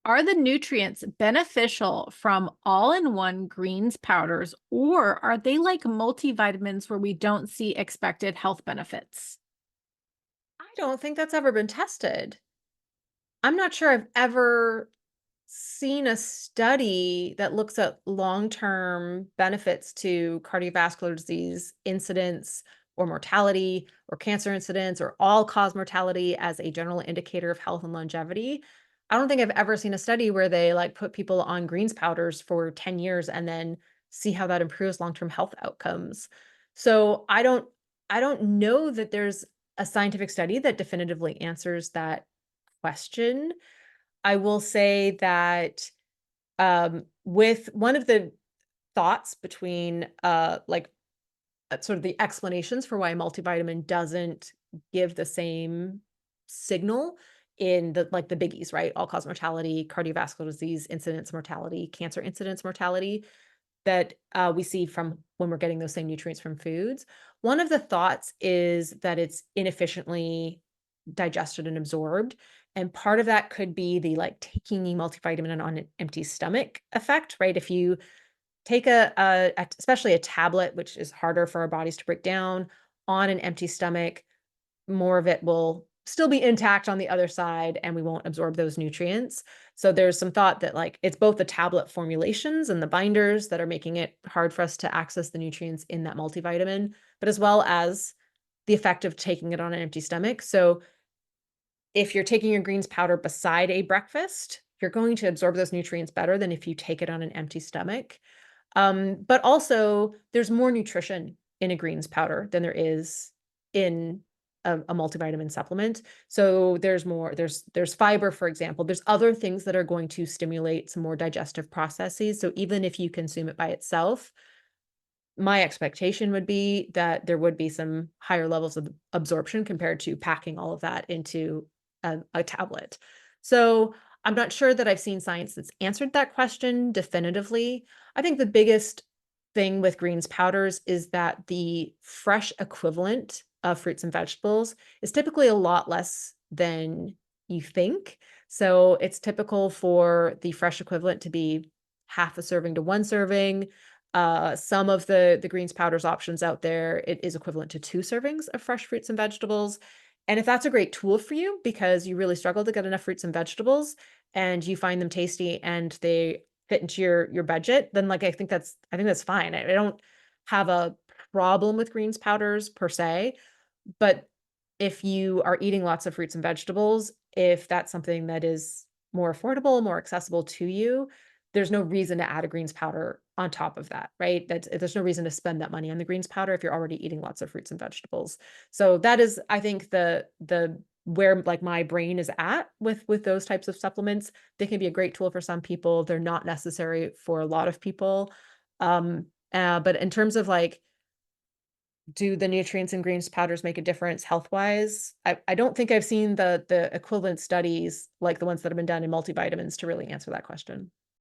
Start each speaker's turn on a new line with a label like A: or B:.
A: Are the nutrients beneficial from all-in-one greens powders, or are they like multivitamins where we don't see expected health benefits?
B: I don't think that's ever been tested. I'm not sure I've ever seen a study that looks at long-term benefits to cardiovascular disease incidence or mortality or cancer incidence or all-cause mortality as a general indicator of health and longevity. I don't think I've ever seen a study where they, like, put people on greens powders for 10 years and then see how that improves long-term health outcomes. So, I don't know that there's a scientific study that definitively answers that question. I will say that, with one of the thoughts between, sort of the explanations for why a multivitamin doesn't give the same signal in the biggies, right? All-cause mortality, cardiovascular disease incidence mortality, cancer incidence mortality that, we see from when we're getting those same nutrients from foods. One of the thoughts is that it's inefficiently digested and absorbed, and part of that could be the, like, taking a multivitamin on an empty stomach effect, right? If you take especially a tablet, which is harder for our bodies to break down, on an empty stomach, more of it will still be intact on the other side, and we won't absorb those nutrients. So there's some thought that, like, it's both the tablet formulations and the binders that are making it hard for us to access the nutrients in that multivitamin, but as well as the effect of taking it on an empty stomach. So if you're taking your greens powder beside a breakfast, you're going to absorb those nutrients better than if you take it on an empty stomach. But also, there's more nutrition in a greens powder than there is in a multivitamin supplement. So there's fiber, for example. There's other things that are going to stimulate some more digestive processes. So even if you consume it by itself, my expectation would be that there would be some higher levels of absorption compared to packing all of that into a tablet. So I'm not sure that I've seen science that's answered that question definitively. I think the biggest thing with greens powders is that the fresh equivalent of fruits and vegetables is typically a lot less than you think. So it's typical for the fresh equivalent to be half a serving to one serving. Some of the greens powders options out there, it is equivalent to 2 servings of fresh fruits and vegetables. And if that's a great tool for you because you really struggle to get enough fruits and vegetables and you find them tasty and they fit into your budget, then, like, I think that's fine. I don't have a problem with greens powders per se, but if you are eating lots of fruits and vegetables, if that's something that is more affordable, more accessible to you, there's no reason to add a greens powder on top of that, right? There's no reason to spend that money on the greens powder if you're already eating lots of fruits and vegetables. So that is, I think, the where, like, my brain is at with those types of supplements. They can be a great tool for some people. They're not necessary for a lot of people. But in terms of, like, do the nutrients in greens powders make a difference health-wise? I don't think I've seen the equivalent studies like the ones that have been done in multivitamins to really answer that question.